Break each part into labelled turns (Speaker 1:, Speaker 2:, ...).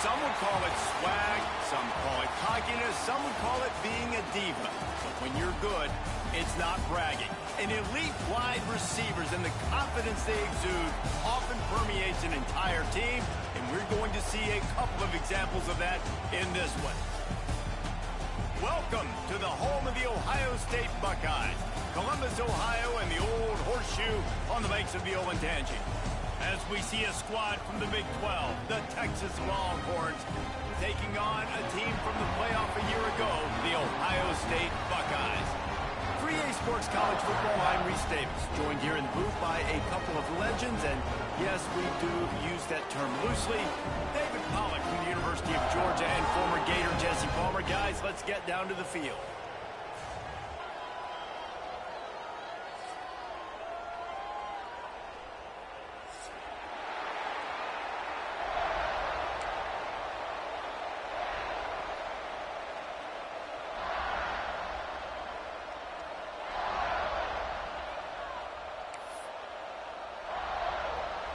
Speaker 1: Some would call it swag, some call it cockiness, some would call it being a diva. But when you're good, it's not bragging. An elite wide receivers and the confidence they exude often permeates an entire team, and we're going to see a couple of examples of that in this one. Welcome to the home of the Ohio State Buckeyes, Columbus, Ohio, and the old horseshoe on the banks of the Olentangy. As we see a squad from the Big 12, the Texas Longhorns, taking on a team from the playoff a year ago, the Ohio State Buckeyes. For EA Sports College Football, I'm Reese Davis, joined here in the booth by a couple of legends, and yes, we do use that term loosely. David Pollack from the University of Georgia and former Gator Jesse Palmer. Guys, let's get down to the field.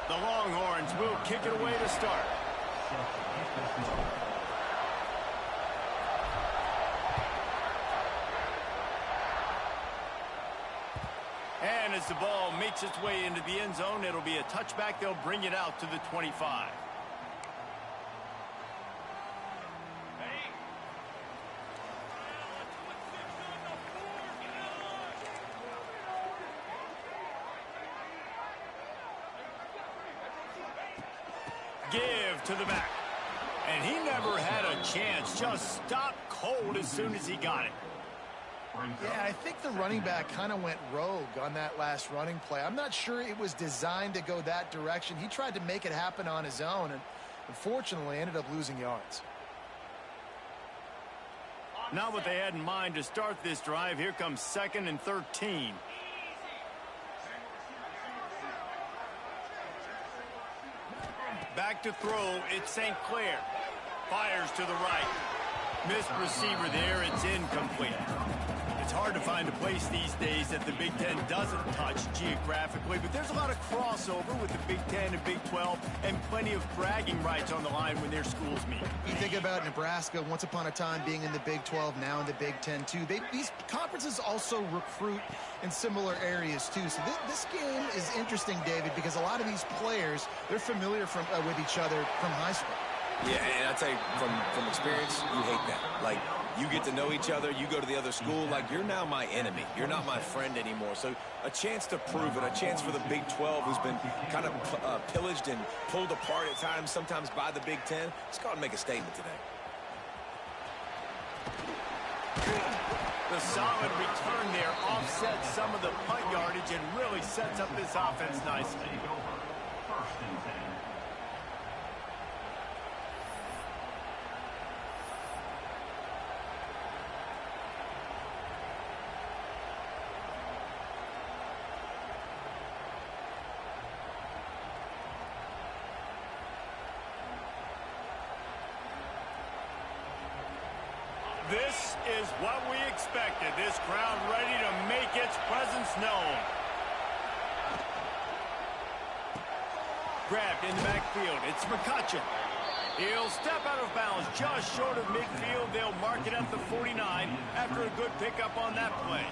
Speaker 1: The Longhorns will kick it away to start. And as the ball makes its way into the end zone, it'll be a touchback. They'll bring it out to the 25. Give to the back. And he never had a chance. Just stopped cold as soon as he got it.
Speaker 2: Yeah, I think the running back kind of went rogue on that last running play. I'm not sure it was designed to go that direction. He tried to make it happen on his own and unfortunately ended up losing yards.
Speaker 1: Not what they had in mind to start this drive. Here comes 2nd and 13. Back to throw, it's St. Clair. Fires to the right. Missed receiver there, it's incomplete. It's hard to find a place these days that the Big Ten doesn't touch geographically, but there's a lot of crossover with the Big Ten and Big 12 and plenty of bragging rights on the line when their schools meet.
Speaker 2: You think about Nebraska once upon a time being in the Big 12, now in the Big 10 too. These conferences also recruit in similar areas too. So this game is interesting, David, because a lot of these players, they're familiar with each other from high school.
Speaker 3: Yeah, and I tell you, from experience, you hate that. Like, you get to know each other, you go to the other school, like, you're now my enemy. You're not my friend anymore. So a chance to prove it, a chance for the Big 12, who's been kind of pillaged and pulled apart at times, sometimes by the Big 10. Let's go out and make a statement today.
Speaker 1: The solid return there offsets some of the punt yardage and really sets up this offense nicely. This is what we expected. This crowd ready to make its presence known. Grabbed in the backfield. It's McCutcheon. He'll step out of bounds just short of midfield. They'll mark it at the 49 after a good pickup on that play.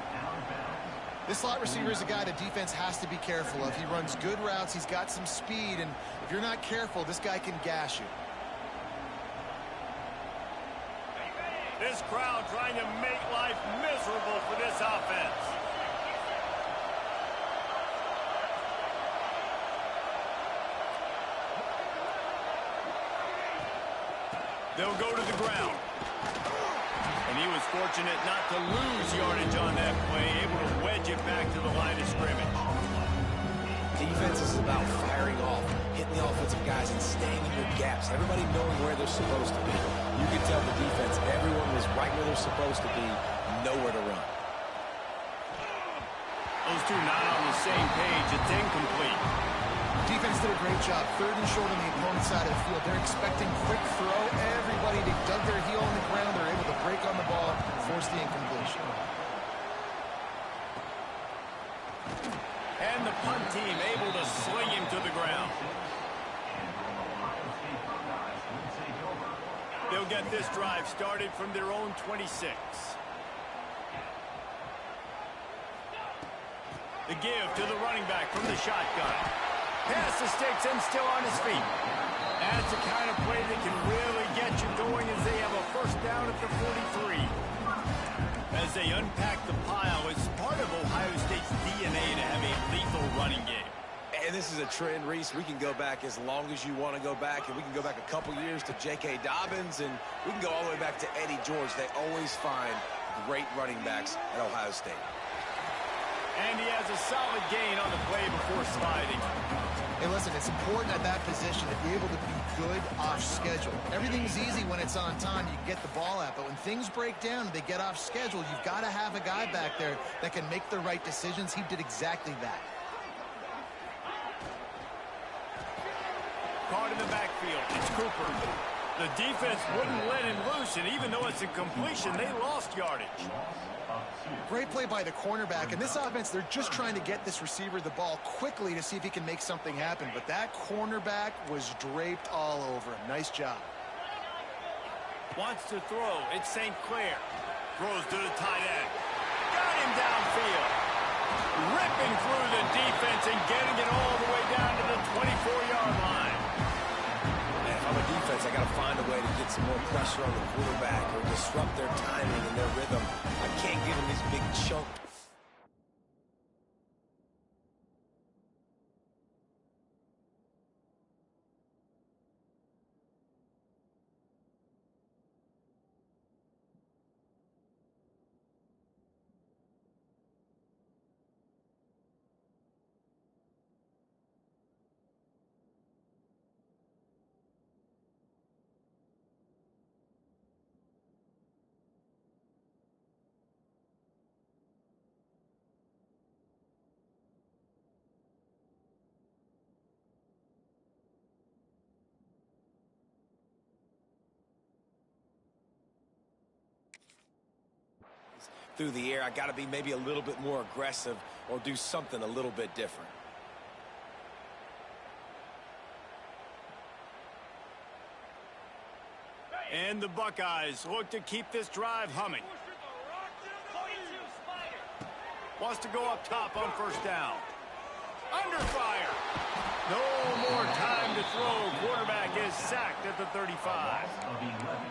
Speaker 2: This slot receiver is a guy the defense has to be careful of. He runs good routes. He's got some speed, and if you're not careful, this guy can gash you.
Speaker 1: This crowd trying to make life miserable for this offense. They'll go to the ground. And he was fortunate not to lose yardage on that play, able to wedge it back to the line of scrimmage.
Speaker 3: Defense is about firing off, hitting the offensive guys and staying in your gaps. Everybody knowing where they're supposed to be. You can tell the defense, everyone was right where they're supposed to be, nowhere to run.
Speaker 1: Those two not on the same page. It's incomplete.
Speaker 2: Defense did a great job. 3rd and short on the opponent's side of the field. They're expecting quick throw. Everybody, they dug their heel on the ground. They're able to break on the ball and force the incompletion.
Speaker 1: And the punt team able to sling him to the ground. They'll get this drive started from their own 26. The give to the running back from the shotgun. Past the sticks and still on his feet. That's the kind of play that can really get you going as they have a first down at the 43. As they unpack the pile, it's part of Ohio State's DNA to have a lethal running game.
Speaker 3: And this is a trend, Reese. We can go back as long as you want to go back, and we can go back a couple years to J.K. Dobbins, and we can go all the way back to Eddie George. They always find great running backs at Ohio State.
Speaker 1: And he has a solid gain on the play before sliding.
Speaker 2: Hey, listen, it's important at that position to be able to be good off schedule. Everything's easy when it's on time. You get the ball out. But when things break down and they get off schedule, you've got to have a guy back there that can make the right decisions. He did exactly that.
Speaker 1: Caught in the backfield. It's Cooper. The defense wouldn't let him loose, and even though it's a completion, they lost yardage.
Speaker 2: Great play by the cornerback. In this offense, they're just trying to get this receiver the ball quickly to see if he can make something happen. But that cornerback was draped all over him. Nice job.
Speaker 1: Wants to throw. It's St. Clair. Throws to the tight end. Got him downfield. Ripping through the defense and getting it all the way down to the 24-yard line.
Speaker 3: On the defense, I got to find a way to get some more pressure on the quarterback or disrupt their timing and their rhythm. I can't give them these big chunks. Through the air, I got to be maybe a little bit more aggressive or do something a little bit different.
Speaker 1: And the Buckeyes look to keep this drive humming. Wants to go up top on first down. Under fire. No more time to throw. Quarterback is sacked at the 35.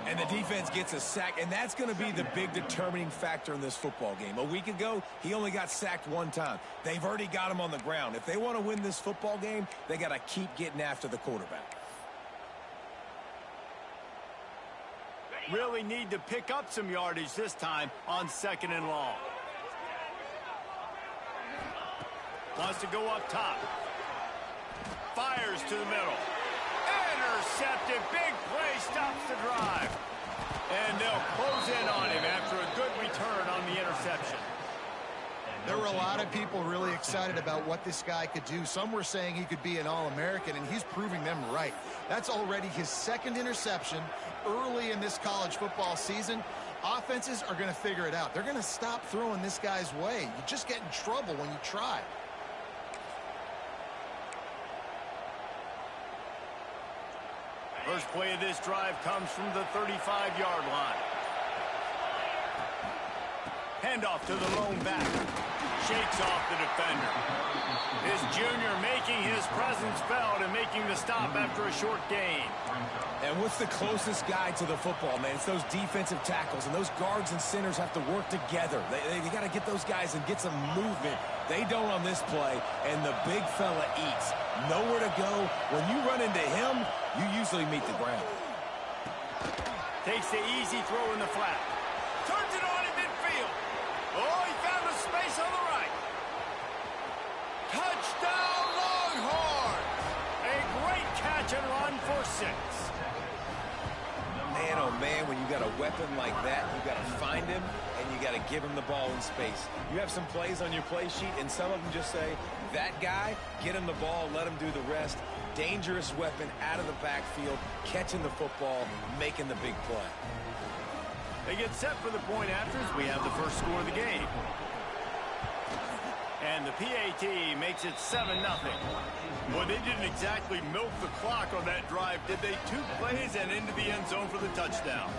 Speaker 3: And the defense gets a sack, and that's going to be the big determining factor in this football game. A week ago, he only got sacked one time. They've already got him on the ground. If they want to win this football game, they got to keep getting after the quarterback.
Speaker 1: Really need to pick up some yardage this time on 2nd and long. Wants to go up top. Fires to the middle. Intercepted. Big play stops the drive. And they'll close in on him after a good return on the interception.
Speaker 2: There were a lot of people really excited about what this guy could do. Some were saying he could be an All-American, and he's proving them right. That's already his 2nd interception early in this college football season. Offenses are going to figure it out. They're going to stop throwing this guy's way. You just get in trouble when you try.
Speaker 1: First play of this drive comes from the 35-yard line. Handoff to the lone back. Shakes off the defender. This junior making his presence felt and making the stop after a short gain.
Speaker 3: And what's the closest guy to the football, man? It's those defensive tackles, and those guards and centers have to work together. They got to get those guys and get some movement. They don't on this play, and the big fella eats. Nowhere to go. When you run into him, you usually meet the ground.
Speaker 1: Takes the easy throw in the flat. Turns it on in midfield. Oh, he found a space on the right. Touchdown, Longhorns! A great catch and run for 6.
Speaker 3: Man, oh man, when you got a weapon like that, you got to find him and you got to give him the ball in space. You have some plays on your play sheet, and some of them just say, that guy, get him the ball, let him do the rest. Dangerous weapon out of the backfield, catching the football, making the big play.
Speaker 1: They get set for the point afters. We have the first score of the game. And the PAT makes it 7-0. Well, they didn't exactly milk the clock on that drive, did they? 2 plays and into the end zone for the touchdown.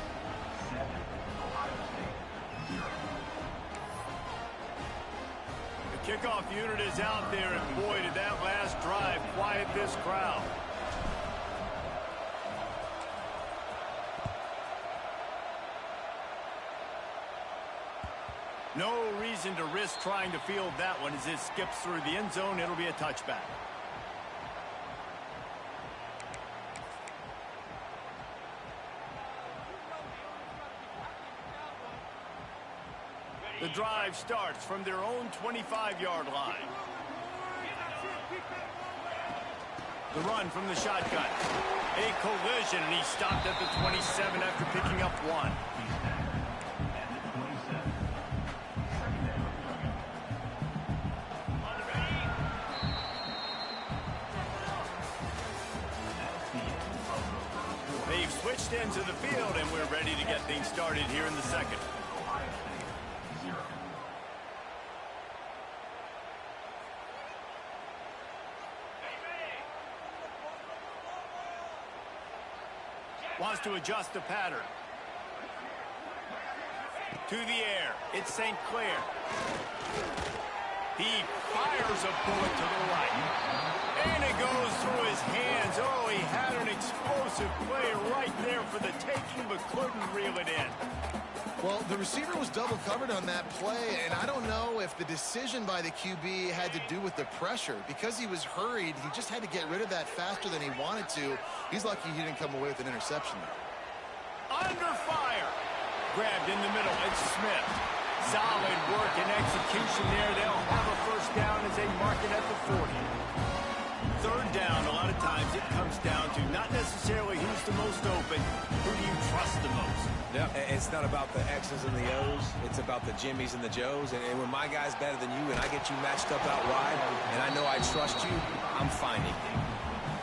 Speaker 1: The kickoff unit is out there, and boy, did that last drive quiet this crowd. No reason to risk trying to field that one as it skips through the end zone. It'll be a touchback. The drive starts from their own 25-yard line. The run from the shotgun. A collision, and he stopped at the 27 after picking up 1. They've switched into the field, and we're ready to get things started here in the second. Wants to adjust the pattern. To the air. It's St. Clair. He fires a bullet to the right. And it goes through his hands. Oh, he had an explosive play right there for the taking, but couldn't reel it in.
Speaker 2: Well, the receiver was double covered on that play, and I don't know if the decision by the QB had to do with the pressure. Because he was hurried, he just had to get rid of that faster than he wanted to. He's lucky he didn't come away with an interception.
Speaker 1: Under fire. Grabbed in the middle. It's Smith. Solid work and execution there. They'll have a first down as they mark it at the 40. Third down, a lot of times it comes down to not necessarily who's the most open, who do you trust the most?
Speaker 3: Yeah, it's not about the X's and the O's. It's about the Jimmies and the Joes. And when my guy's better than you and I get you matched up out wide and I know I trust you, I'm finding you.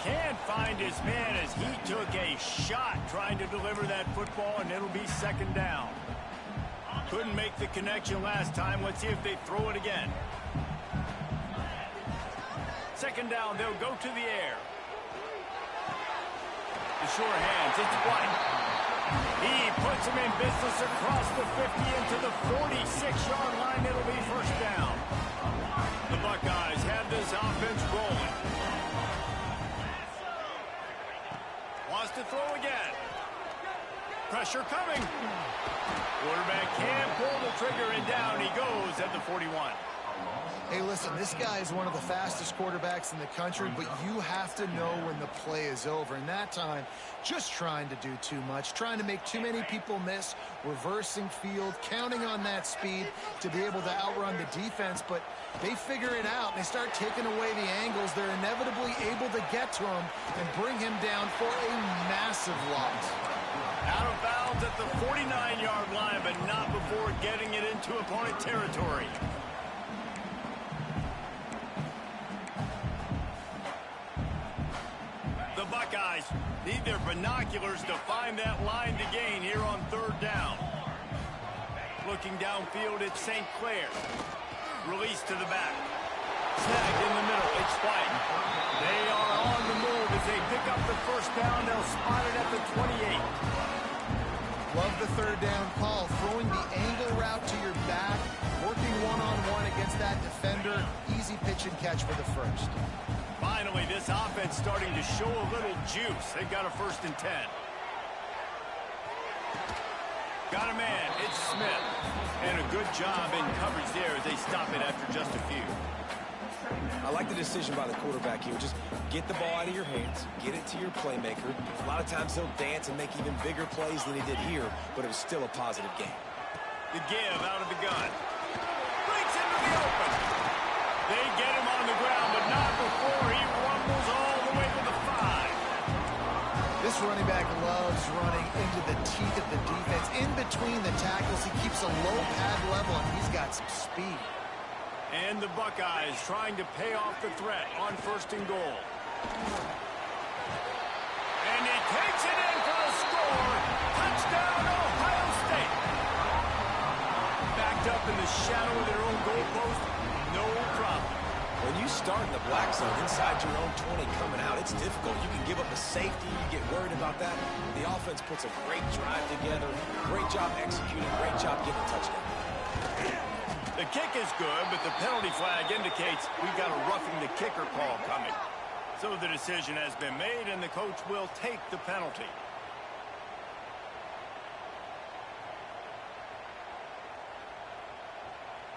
Speaker 1: Can't find his man as he took a shot trying to deliver that football, and it'll be second down. Couldn't make the connection last time. Let's see if they throw it again. Second down, they'll go to the air. The sure hands, it's White. He puts him in business across the 50 into the 46-yard line. It'll be first down. The Buckeyes have this offense rolling. Wants to throw again. Pressure coming. Quarterback can't pull the trigger, and down he goes at the 41.
Speaker 2: Hey, listen, this guy is one of the fastest quarterbacks in the country, but you have to know when the play is over. And that time, just trying to do too much, trying to make too many people miss, reversing field, counting on that speed to be able to outrun the defense. But they figure it out, and they start taking away the angles. They're inevitably able to get to him and bring him down for a massive loss.
Speaker 1: Out of bounds at the 49-yard line, but not before getting it into opponent territory. The Buckeyes need their binoculars to find that line to gain here on third down. Looking downfield, it's St. Clair. Release to the back. Snagged in the middle, it's White. They are on the move as they pick up the first down. They'll spot it at the 28.
Speaker 2: Love the third down call, throwing the angle route to your back, working one-on-one against that defender. Easy pitch and catch for the first.
Speaker 1: Finally, this offense starting to show a little juice. They've got a 1st and 10. Got a man. It's Smith. And a good job in coverage there as they stop it after just a few.
Speaker 3: I like the decision by the quarterback here. Just get the ball out of your hands, get it to your playmaker. A lot of times he'll dance and make even bigger plays than he did here, but it was still a positive game.
Speaker 1: The give out of the gun. Breaks into the open. They get him on the ground, but not before he rumbles all the way to the 5.
Speaker 2: This running back loves running into the teeth of the defense. In between the tackles, he keeps a low pad level, and he's got some speed.
Speaker 1: And the Buckeyes trying to pay off the threat on 1st and goal. And he takes it in for the score. Touchdown, Ohio State. Backed up in the shadow of their own goalpost. No problem.
Speaker 3: When you start in the black zone inside your own 20 coming out, it's difficult. You can give up a safety. You get worried about that. The offense puts a great drive together. Great job executing. Great job getting a touchdown.
Speaker 1: The kick is good, but the penalty flag indicates we've got a roughing the kicker call coming. So the decision has been made, and the coach will take the penalty.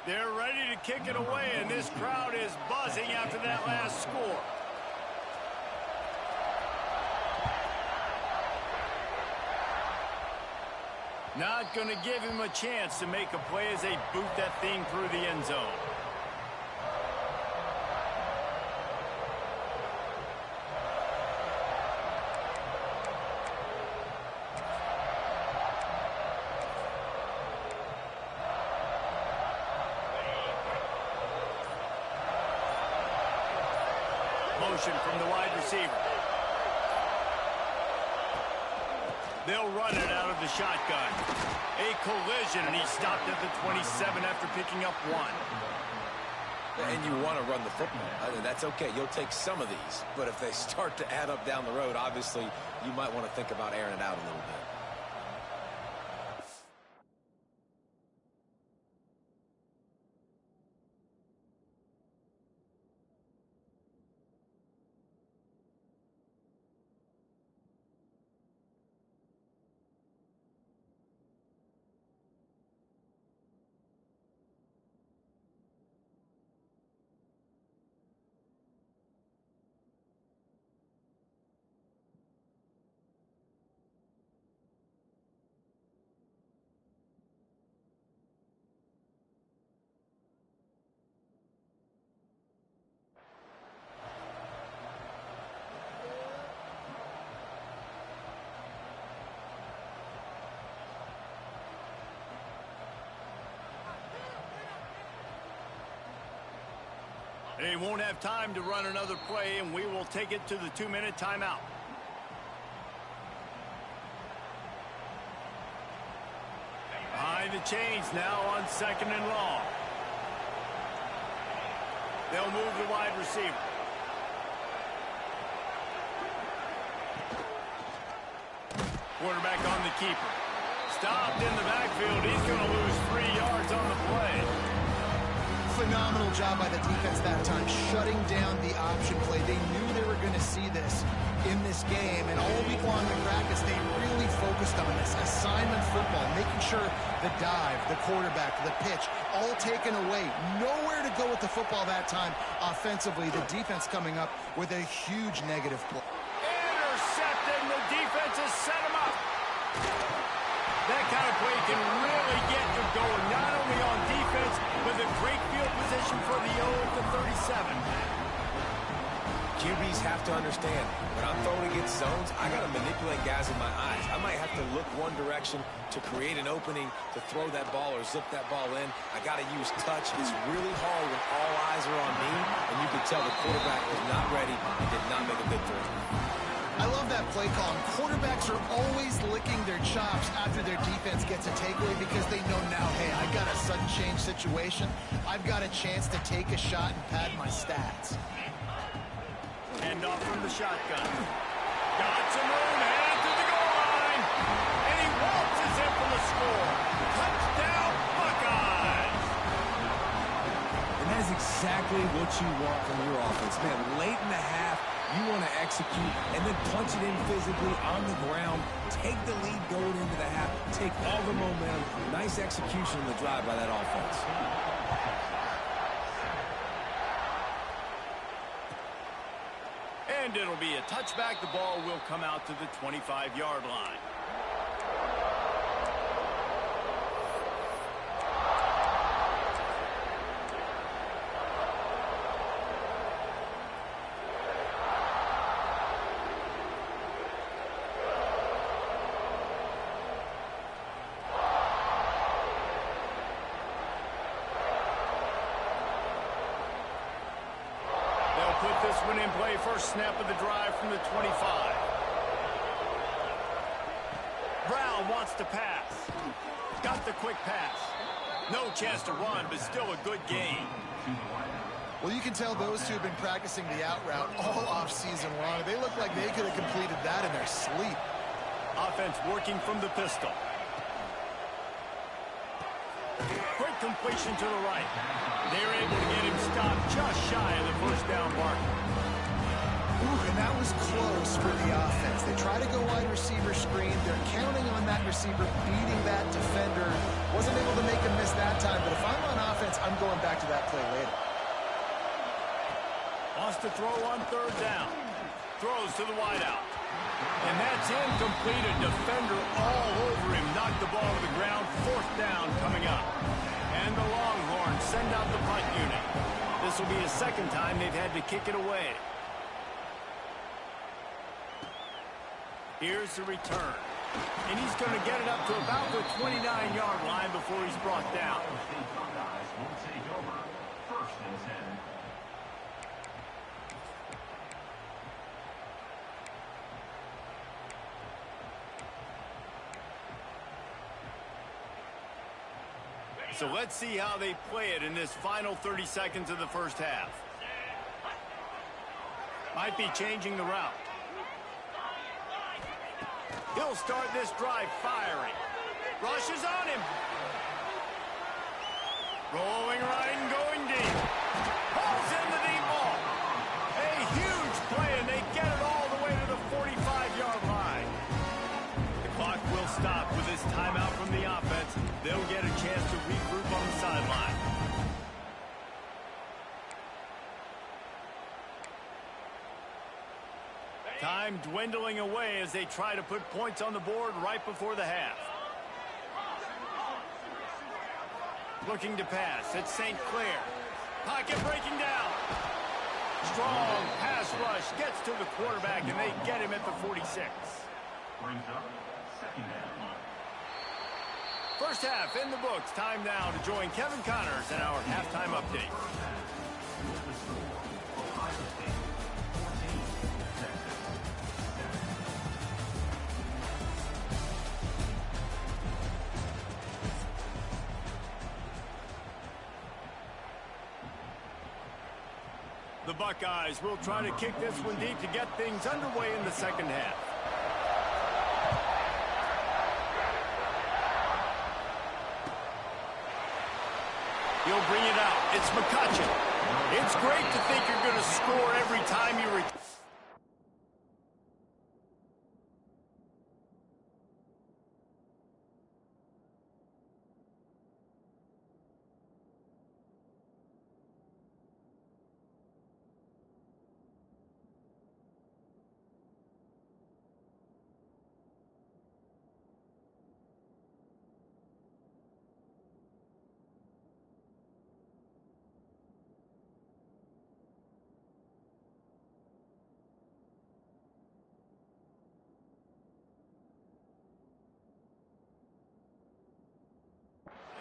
Speaker 1: They're ready to kick it away, and this crowd is buzzing after that last score. Not going to give him a chance to make a play as they boot that thing through the end zone. Motion from the wide receiver. They'll run it out of the shotgun. A collision, and he stopped at the 27 after picking up 1.
Speaker 3: And you want to run the football. That's okay. You'll take some of these. But if they start to add up down the road, obviously, you might want to think about airing it out a little bit.
Speaker 1: They won't have time to run another play, and we will take it to the 2-minute timeout. Behind the chains now on 2nd and long. They'll move the wide receiver. Quarterback on the keeper. Stopped in the backfield. He's going to lose 3 yards on the play.
Speaker 2: Phenomenal job by the defense that time, shutting down the option play. They knew they were going to see this in this game, and all week long in practice, they really focused on this assignment football, making sure the dive, the quarterback, the pitch, all taken away. Nowhere to go with the football that time offensively. The defense coming up with a huge negative play.
Speaker 1: Intercepted, and the defense has set him up. That kind of play can really get you going, not only on defense, but a great field position for the old the 37.
Speaker 3: QBs have to understand, when I'm throwing against zones, I got to manipulate guys with my eyes. I might have to look one direction to create an opening to throw that ball or zip that ball in. I got to use touch. It's really hard when all eyes are on me, and you can tell the quarterback was not ready and did not make a good throw.
Speaker 2: I love that play call. Quarterbacks are always licking their chops after their defense gets a takeaway because they know now, hey, I got a sudden change situation. I've got a chance to take a shot and pad my stats.
Speaker 1: Hand off from the shotgun. Got some room, headed to the goal line. And he waltzes in for the score. Touchdown, Buckeyes.
Speaker 4: And that is exactly what you want from your offense. Man, late in the half, you want to execute and then punch it in physically on the ground. Take the lead going into the half. Take all the momentum. Nice execution on the drive by that offense.
Speaker 1: And it'll be a touchback. The ball will come out to the 25-yard line. Put this one in play. First snap of the drive from the 25. Brown wants to pass. Got the quick pass. No chance to run, but still a good gain.
Speaker 2: Well, you can tell those two have been practicing the out route all off-season long. They look like they could have completed that in their sleep.
Speaker 1: Offense working from the pistol. Quick completion to the right. They're able to get him stopped just shy of the first down marker.
Speaker 2: Ooh, and that was close for the offense. They try to go wide receiver screen. They're counting on that receiver beating that defender. Wasn't able to make him miss that time, but if I'm on offense, I'm going back to that play later.
Speaker 1: Wants to throw on third down. Throws to the wideout. And that's incomplete. A defender all over him. Knocked the ball to the ground. Fourth down coming up. And the Longhorns send out the punt unit. This will be the second time they've had to kick it away. Here's the return. And he's going to get it up to about the 29-yard line before he's brought down. So let's see how they play it in this final 30 seconds of the first half. Might be changing the route. He'll start this drive firing. Rushes on him. Rolling right and going deep. Pulls in the deep ball. A huge play, and they get it all the way to the 45-yard line. The clock will stop with this timeout from the offense. They'll get a chance to regroup on the sideline. Time dwindling away as they try to put points on the board right before the half. Looking to pass. It's St. Clair. Pocket breaking down. Strong pass rush. Gets to the quarterback, and they get him at the 46. Brings up second down. First half in the books. Time now to join Kevin Connors in our halftime update. The Buckeyes will try to kick this one deep to get things underway in the second half. He'll bring it out. It's McCutcheon. It's great to think you're going to score every time you return.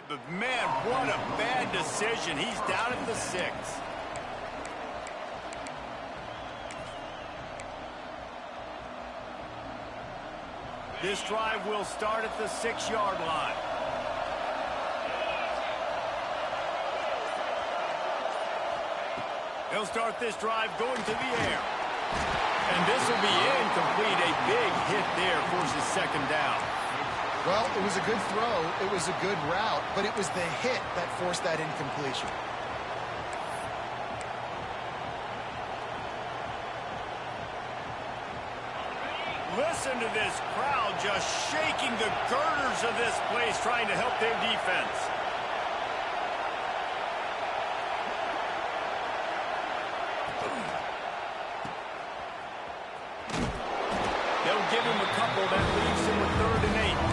Speaker 1: But, man, what a bad decision. He's down at the 6. This drive will start at the 6-yard line. He'll start this drive going to the air. And this will be incomplete. A big hit there forces second down.
Speaker 2: Well, it was a good throw, it was a good route, but it was the hit that forced that incompletion.
Speaker 1: Listen to this crowd just shaking the girders of this place, trying to help their defense. They'll give him a couple that leaves him with 3rd and 8.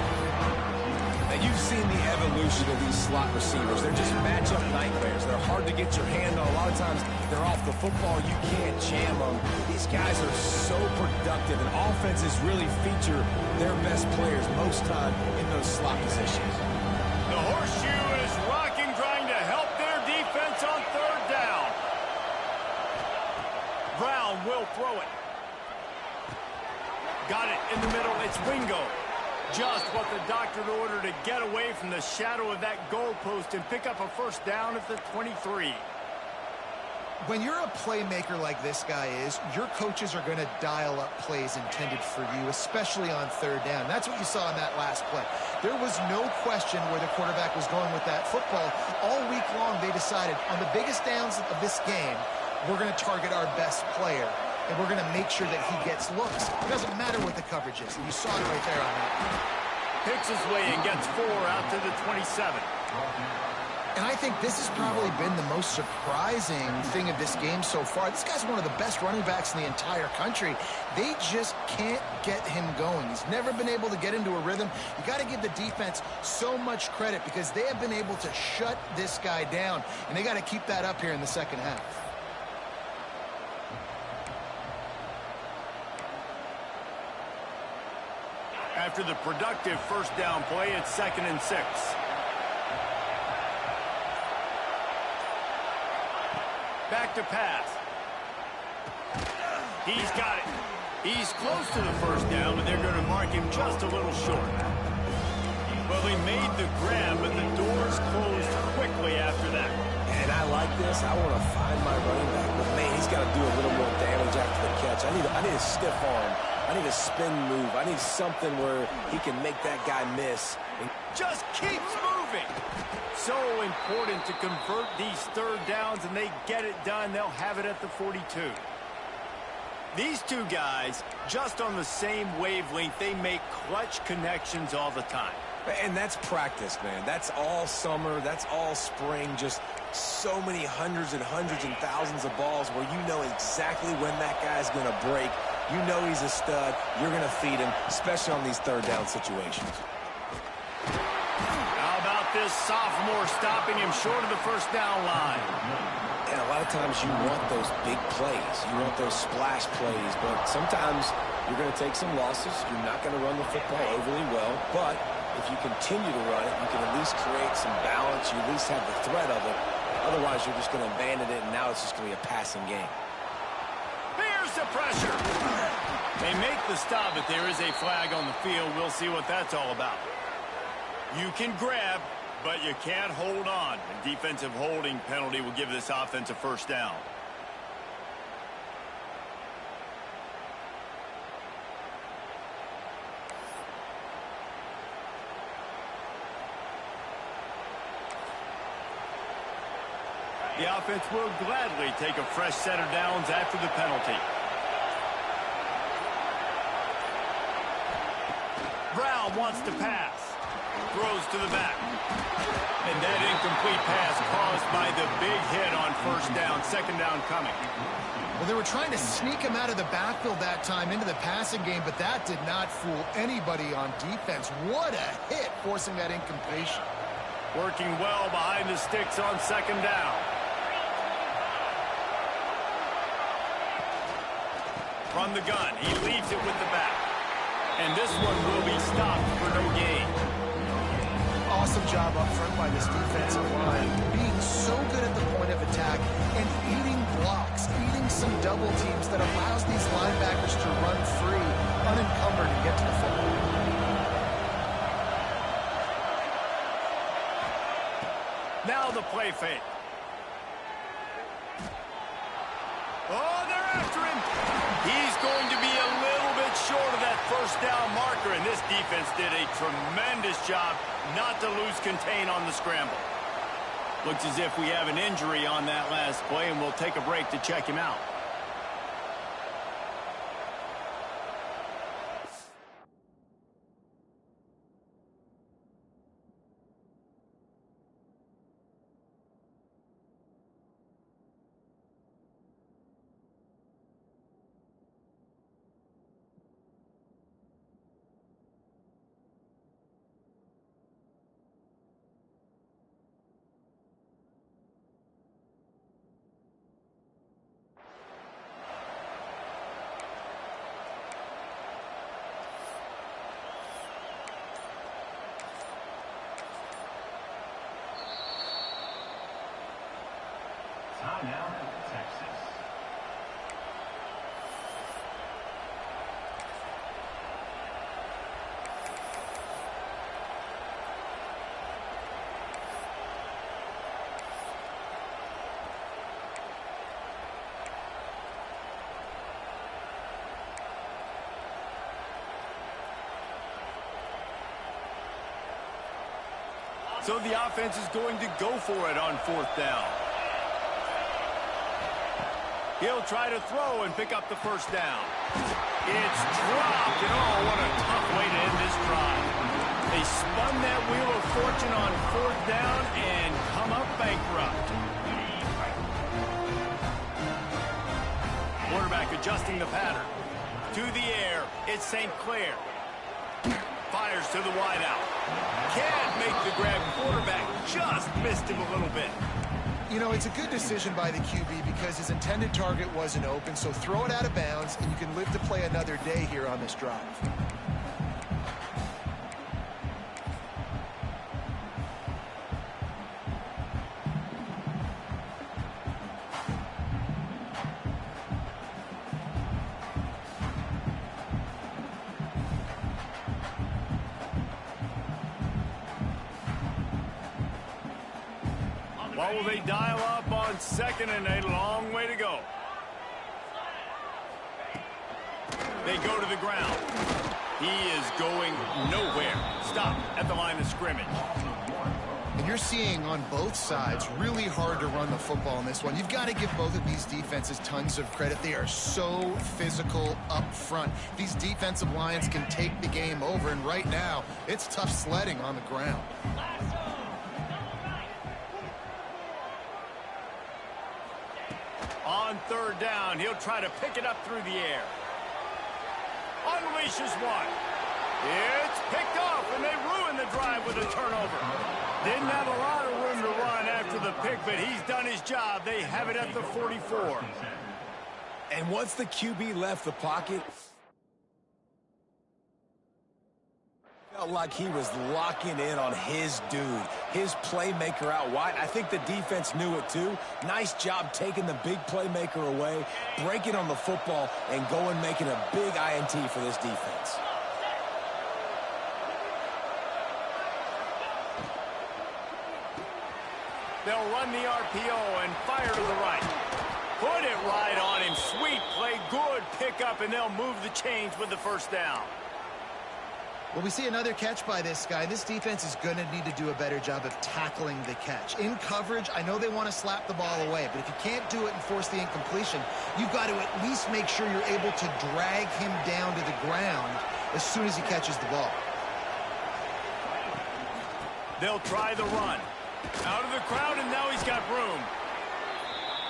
Speaker 4: You've seen the evolution of these slot receivers. They're just matchup nightmares. They're hard to get your hand on. A lot of times they're off the football. You can't jam them. These guys are so productive, and offenses really feature their best players most time in those slot positions.
Speaker 1: The horseshoe is rocking, trying to help their defense on 3rd down. Brown will throw it. Got it in the middle. It's Wingo. Just what the doctor ordered to get away from the shadow of that goalpost and pick up a first down at the 23.
Speaker 2: When you're a playmaker like this guy is, your coaches are going to dial up plays intended for you, especially on third down. That's what you saw in that last play. There was no question where the quarterback was going with that football. All week long, they decided on the biggest downs of this game, we're going to target our best player, and we're going to make sure that he gets looks. It doesn't matter what the coverage is. And you saw it right there on that.
Speaker 1: Picks his way and gets 4 out to the 27.
Speaker 2: And I think this has probably been the most surprising thing of this game so far. This guy's one of the best running backs in the entire country. They just can't get him going. He's never been able to get into a rhythm. You got to give the defense so much credit because they have been able to shut this guy down, and they got to keep that up here in the second half.
Speaker 1: After the productive first down play, it's 2nd and 6. Back to pass. He's got it. He's close to the first down, and they're going to mark him just a little short. Well, he made the grab, but the doors closed quickly after that.
Speaker 3: And I like this. I want to find my running back, but man, he's got to do a little more damage after the catch. I need a stiff arm. I need a spin move. I need something where he can make that guy miss.
Speaker 1: Just keeps moving. So important to convert these third downs, and they get it done. They'll have it at the 42. These two guys, just on the same wavelength, they make clutch connections all the time.
Speaker 3: And that's practice, man. That's all summer. That's all spring. Just so many hundreds and thousands of balls where you know exactly when that guy's going to break. You know he's a stud. You're going to feed him, especially on these third down situations.
Speaker 1: How about this sophomore stopping him short of the first down line?
Speaker 3: And a lot of times you want those big plays. You want those splash plays. But sometimes you're going to take some losses. You're not going to run the football overly well. But if you continue to run it, you can at least create some balance. You at least have the threat of it. Otherwise, you're just going to abandon it, and now it's just going to be a passing game.
Speaker 1: Here's the pressure. They make the stop, but there is a flag on the field. We'll see what that's all about. You can grab, but you can't hold on. A defensive holding penalty will give this offense a first down. The offense will gladly take a fresh set of downs after the penalty. Brown wants to pass. Throws to the back. And that incomplete pass caused by the big hit on first down. Second down coming.
Speaker 2: Well, they were trying to sneak him out of the backfield that time into the passing game, but that did not fool anybody on defense. What a hit, forcing that incompletion.
Speaker 1: Working well behind the sticks on second down. From the gun, he leaves it with the back. And this one will be stopped for no gain.
Speaker 2: Awesome job up front by this defensive line, being so good at the point of attack and eating blocks, eating some double teams that allows these linebackers to run free, unencumbered, and get to the football.
Speaker 1: Now the play fake. Oh, they're after him. He's going to be a little bit short of that first down marker, and this defense did a tremendous job not to lose contain on the scramble. Looks as if we have an injury on that last play, and we'll take a break to check him out.
Speaker 5: Timeout, Texas.
Speaker 1: So the offense is going to go for it on 4th down. He'll try to throw and pick up the first down. It's dropped, and oh, what a tough way to end this drive. They spun that wheel of fortune on 4th down and come up bankrupt. Quarterback adjusting the pattern. To the air, it's St. Clair. Fires to the wideout. Can't make the grab. Quarterback just missed him a little bit.
Speaker 2: You know, it's a good decision by the QB because his intended target wasn't open, so throw it out of bounds, and you can live to play another day here on this drive.
Speaker 1: What will they dial up on 2nd and a long way to go? They go to the ground. He is going nowhere. Stop at the line of scrimmage.
Speaker 2: And you're seeing on both sides really hard to run the football in this one. You've got to give both of these defenses tons of credit. They are so physical up front. These defensive lines can take the game over, and right now it's tough sledding on the ground.
Speaker 1: On 3rd down, he'll try to pick it up through the air. Unleashes one. It's picked off, and they ruin the drive with a turnover. Didn't have a lot of room to run after the pick, but he's done his job. They have it at the 44.
Speaker 4: And once the QB left the pocket, felt like he was locking in on his dude, his playmaker out wide. I think the defense knew it too. Nice job taking the big playmaker away, breaking on the football, and going making a big INT for this defense.
Speaker 1: They'll run the RPO and fire to the right. Put it right on him. Sweet play, good pickup, and they'll move the chains with the first down.
Speaker 2: Well, we see another catch by this guy. This defense is going to need to do a better job of tackling the catch. In coverage, I know they want to slap the ball away, but if you can't do it and force the incompletion, you've got to at least make sure you're able to drag him down to the ground as soon as he catches the ball.
Speaker 1: They'll try the run. Out of the crowd, and now he's got room.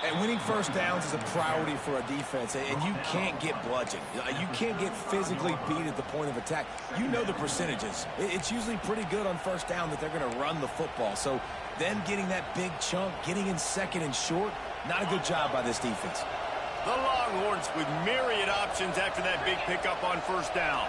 Speaker 4: And winning first downs is a priority for a defense, and you can't get bludgeoned. You can't get physically beat at the point of attack. You know the percentages. It's usually pretty good on first down that they're going to run the football. So then getting that big chunk, getting in 2nd and short, not a good job by this defense.
Speaker 1: The Longhorns with myriad options after that big pickup on first down.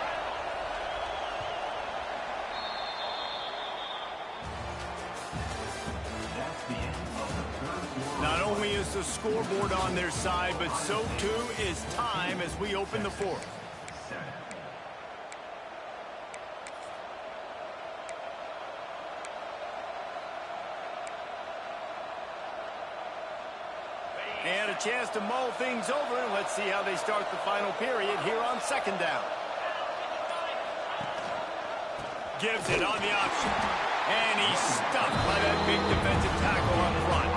Speaker 1: Not only is the scoreboard on their side, but so too is time as we open the 4th. And a chance to mull things over, and let's see how they start the final period here on 2nd down. Gives it on the option. And he's stuffed by that big defensive tackle up front.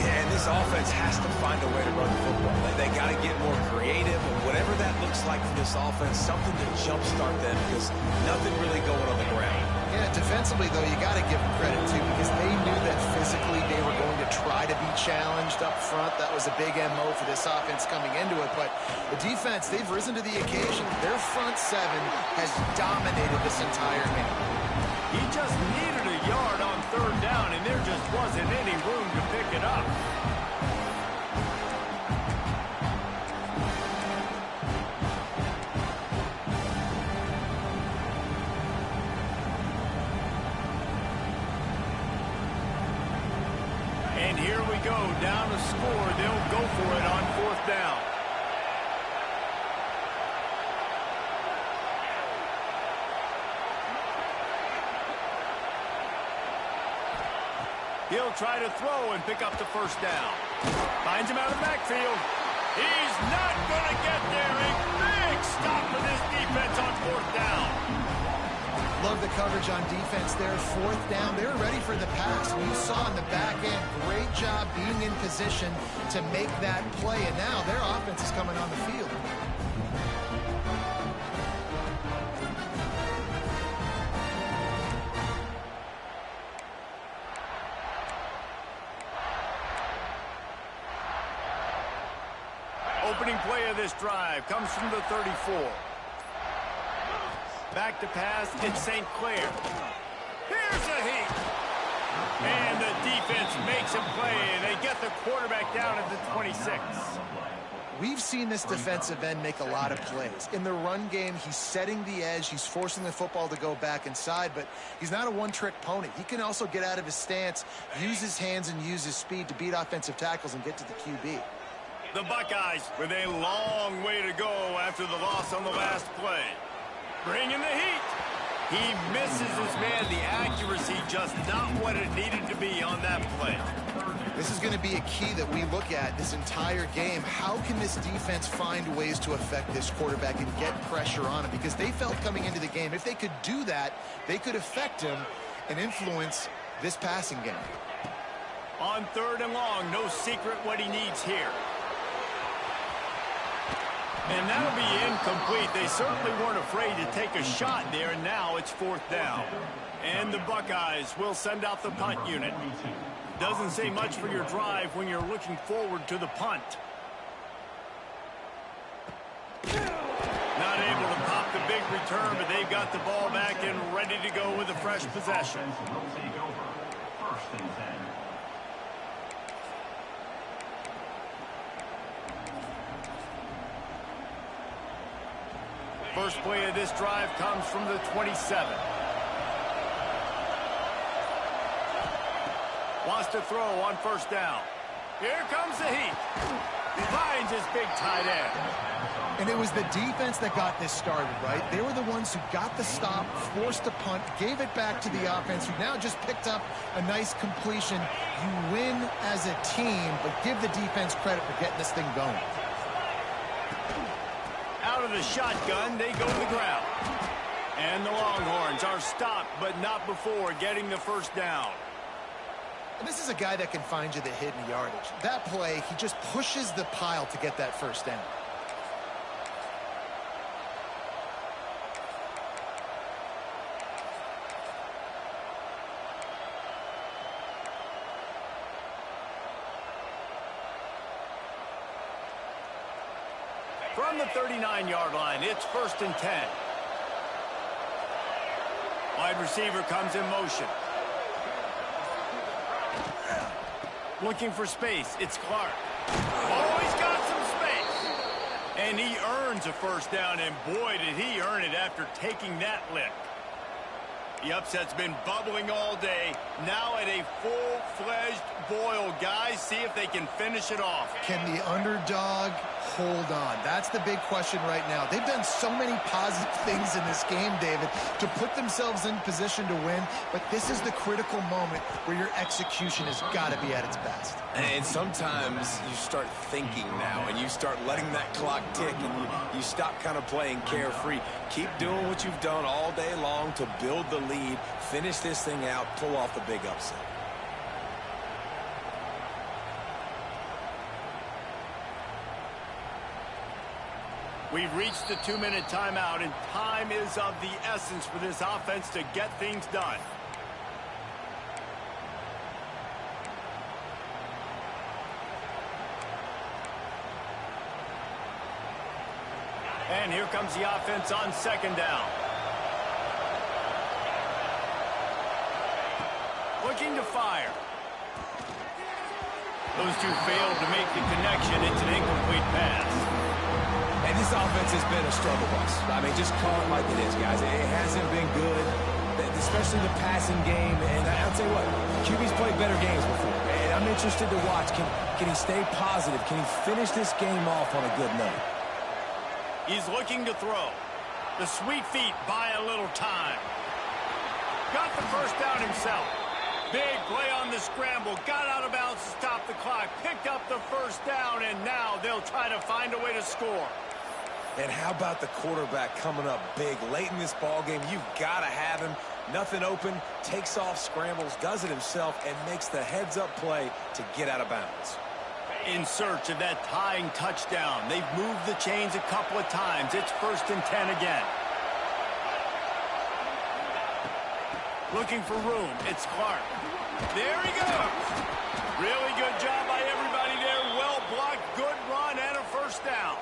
Speaker 4: And this offense has to find a way to run the football. They got to get more creative, and whatever that looks like for this offense, something to jumpstart them because nothing really going on the ground.
Speaker 2: Yeah, defensively, though, you got to give them credit, too, because they knew that physically they were going to try to be challenged up front. That was a big MO for this offense coming into it. But the defense, they've risen to the occasion. Their front 7 has dominated this entire game.
Speaker 1: He just needed a yard on 3rd down, and there just wasn't any room to pick it up. And here we go, down to score. They'll go for it on 4th down. He'll try to throw and pick up the first down. Finds him out of the backfield. He's not going to get there. A big stop for this defense on 4th down.
Speaker 2: Love the coverage on defense there. Fourth down, they're ready for the pass. You saw in the back end, great job being in position to make that play, and now their offense is coming on the field.
Speaker 1: Opening play of this drive comes from the 34. Back to pass, it's St. Clair. Here's a heat. And the defense makes a play, and they get the quarterback down at the 26.
Speaker 2: We've seen this defensive end make a lot of plays. In the run game, he's setting the edge. He's forcing the football to go back inside, but he's not a one-trick pony. He can also get out of his stance, use his hands, and use his speed to beat offensive tackles and get to the QB.
Speaker 1: The Buckeyes with a long way to go after the loss on the last play. Bringing the heat. He misses his man. The accuracy just not what it needed to be on that play.
Speaker 2: This is going to be a key that we look at this entire game. How can this defense find ways to affect this quarterback and get pressure on him? Because they felt coming into the game, if they could do that, they could affect him and influence this passing game.
Speaker 1: On 3rd and long, no secret what he needs here. And that'll be incomplete. They certainly weren't afraid to take a shot there, and now it's 4th down. And the Buckeyes will send out the punt unit. Doesn't say much for your drive when you're looking forward to the punt. Not able to pop the big return, but they've got the ball back and ready to go with a fresh possession. First play of this drive comes from the 27. Wants to throw on 1st down. Here comes the heat. Finds his big tight end.
Speaker 2: And it was the defense that got this started, right? They were the ones who got the stop, forced a punt, gave it back to the offense, who now just picked up a nice completion. You win as a team, but give the defense credit for getting this thing going.
Speaker 1: Out of the shotgun, they go to the ground. And the Longhorns are stopped, but not before getting the 1st down.
Speaker 2: And this is a guy that can find you the hidden yardage. That play, he just pushes the pile to get that 1st down.
Speaker 1: From the 39-yard line, it's 1st and 10. Wide receiver comes in motion. Looking for space, it's Clark. Oh, he's got some space. And he earns a 1st down, and boy, did he earn it after taking that lick. The upset's been bubbling all day. Now at a full-fledged boil. Guys, see if they can finish it off.
Speaker 2: Can the underdog hold on? That's the big question right now. They've done so many positive things in this game, David, to put themselves in position to win, but this is the critical moment where your execution has got to be at its best.
Speaker 3: And sometimes you start thinking now, and you start letting that clock tick, and you stop kind of playing carefree. Keep doing what you've done all day long to build the lead, finish this thing out, pull off the big upset.
Speaker 1: We've reached the 2-minute timeout, and time is of the essence for this offense to get things done. And here comes the offense on 2nd down. Looking to fire. Those two failed to make the connection. It's an incomplete pass.
Speaker 4: And this offense has been a struggle bus. I mean, just call it like it is, guys. It hasn't been good, especially the passing game. And I'll tell you what, QB's played better games before. And I'm interested to watch. Can he stay positive? Can he finish this game off on a good note?
Speaker 1: He's looking to throw. The sweet feet buy a little time. Got the 1st down himself. Big play on the scramble. Got out of bounds to stop the clock. Picked up the 1st down, and now they'll try to find a way to score.
Speaker 3: And how about the quarterback coming up big late in this ball game? You've got to have him. Nothing open, takes off, scrambles, does it himself, and makes the heads-up play to get out of bounds.
Speaker 1: In search of that tying touchdown. They've moved the chains a couple of times. It's 1st and 10 again. Looking for room. It's Clark. There he goes. Really good job by everybody there. Well blocked, good run, and a 1st down.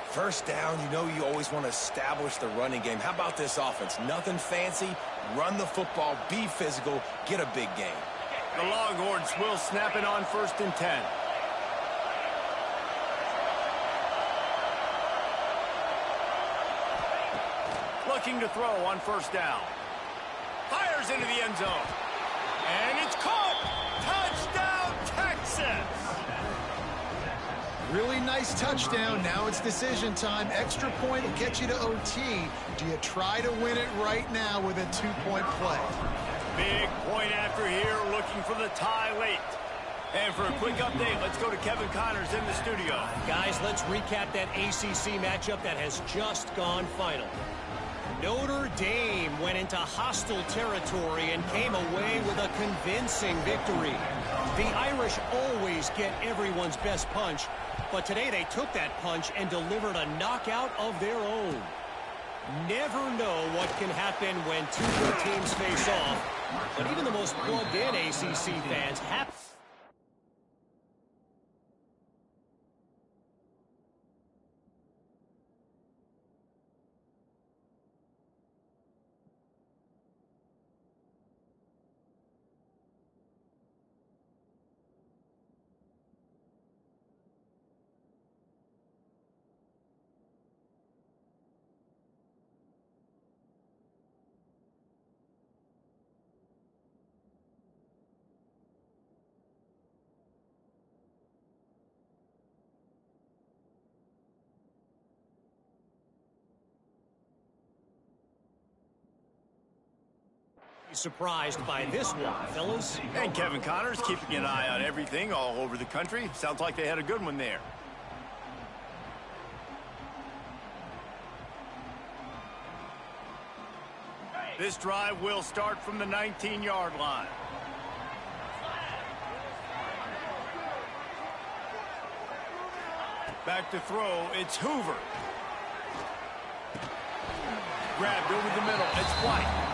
Speaker 3: First down, you know you always want to establish the running game. How about this offense? Nothing fancy. Run the football, be physical, get a big gain.
Speaker 1: The Longhorns will snap it on 1st and 10. Looking to throw on 1st down. Fires into the end zone. And it's caught. Touchdown, Texas.
Speaker 2: Really nice touchdown. Now it's decision time. Extra point will get you to OT. Do you try to win it right now with a 2-point play?
Speaker 1: Big point after here, looking for the tie late. And for a quick update, let's go to Kevin Connors in the studio.
Speaker 6: Guys, let's recap that ACC matchup that has just gone final. Notre Dame went into hostile territory and came away with a convincing victory. The Irish always get everyone's best punch, but today they took that punch and delivered a knockout of their own. Never know what can happen when two good teams face off, but even the most plugged-in ACC fans have... Surprised by this one, fellas.
Speaker 1: And Kevin Connors keeping an eye on everything all over the country. Sounds like they had a good one there. This drive will start from the 19-yard line. Back to throw, it's Hoover. Grabbed over the middle, it's White.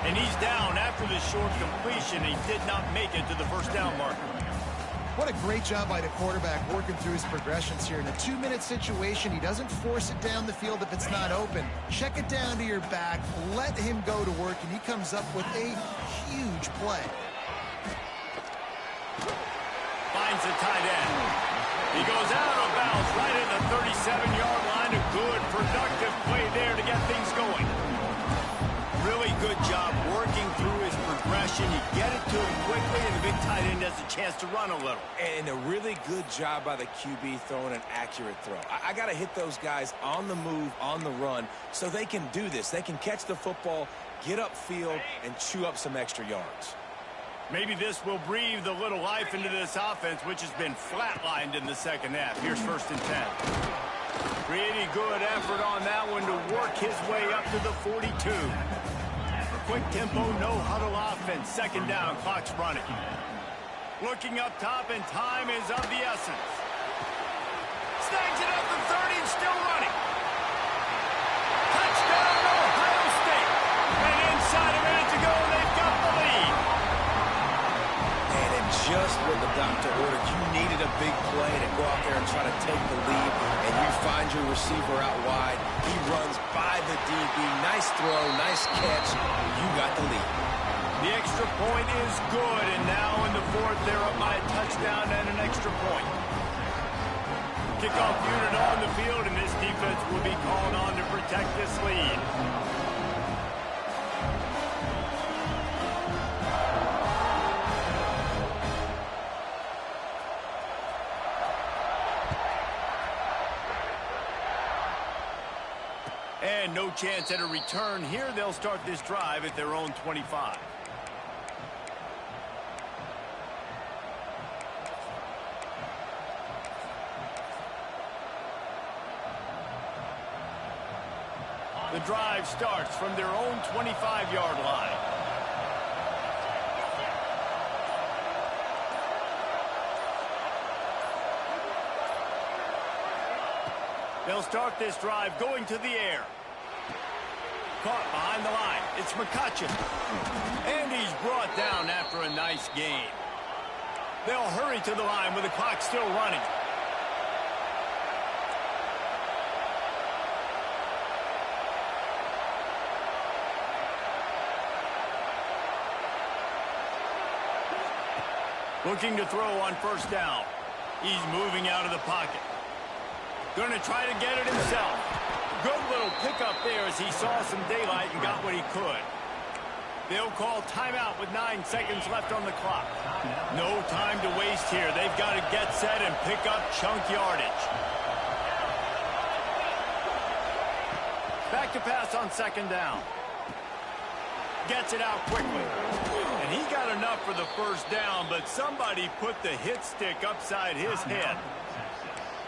Speaker 1: And he's down after the short completion. He did not make it to the 1st down marker.
Speaker 2: What a great job by the quarterback working through his progressions here. In a 2-minute situation, he doesn't force it down the field if it's not open. Check it down to your back, let him go to work, and he comes up with a huge play.
Speaker 1: Finds the tight end. He goes out of bounds right at the 37-yard line. A good, productive play there to get things going. Really good job working through his progression. You get it to him quickly, and the big tight end has a chance to run a little.
Speaker 3: And a really good job by the QB throwing an accurate throw. I got to hit those guys on the move, on the run, so they can do this. They can catch the football, get upfield, and chew up some extra yards.
Speaker 1: Maybe this will breathe a little life into this offense, which has been flatlined in the 2nd half. Here's 1st and 10. Pretty good effort on that one to work his way up to the 42. Quick tempo, no huddle offense. 2nd down, clock's running. Looking up top, and time is of the essence. Snags it up the 30 and still running. Touchdown, Ohio State. And inside a minute to go, they've got the lead.
Speaker 3: And just what the doctor ordered. You needed a big play to go out there and try to take the lead, and you find your receiver out wide. He runs by the DB. Nice throw, nice catch. You got the lead.
Speaker 1: The extra point is good, and now in the 4th, they're up by a touchdown and an extra point. Kickoff unit on the field, and this defense will be called on to protect this lead. And no chance at a return here. They'll start this drive at their own 25. The drive starts from their own 25-yard line. They'll start this drive going to the air. Caught behind the line. It's McCutcheon. And he's brought down after a nice gain. They'll hurry to the line with the clock still running. Looking to throw on first down. He's moving out of the pocket. Going to try to get it himself. Good little pickup there as he saw some daylight and got what he could. They'll call timeout with 9 seconds left on the clock. No time to waste here. They've got to get set and pick up chunk yardage. Back to pass on second down. Gets it out quickly. And he got enough for the first down, but somebody put the hit stick upside his head.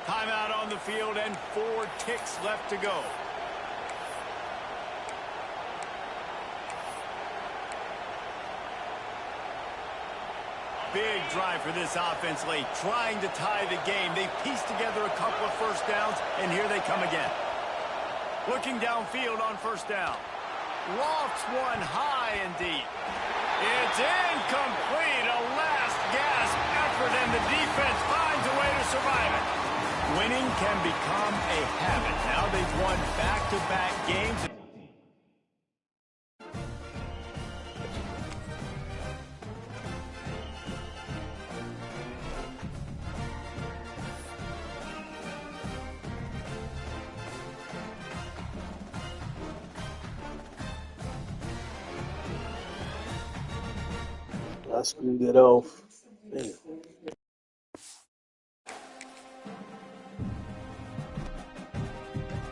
Speaker 1: Timeout on the field and 4 ticks left to go. Big drive for this offense late, trying to tie the game. They pieced together a couple of first downs, and here they come again. Looking downfield on first down. Lofts one high and deep. It's incomplete. A last gasp effort, and the defense finds a way to survive it. Winning can become a habit. Now they've won back-to-back games.
Speaker 7: I screwed it off. Man.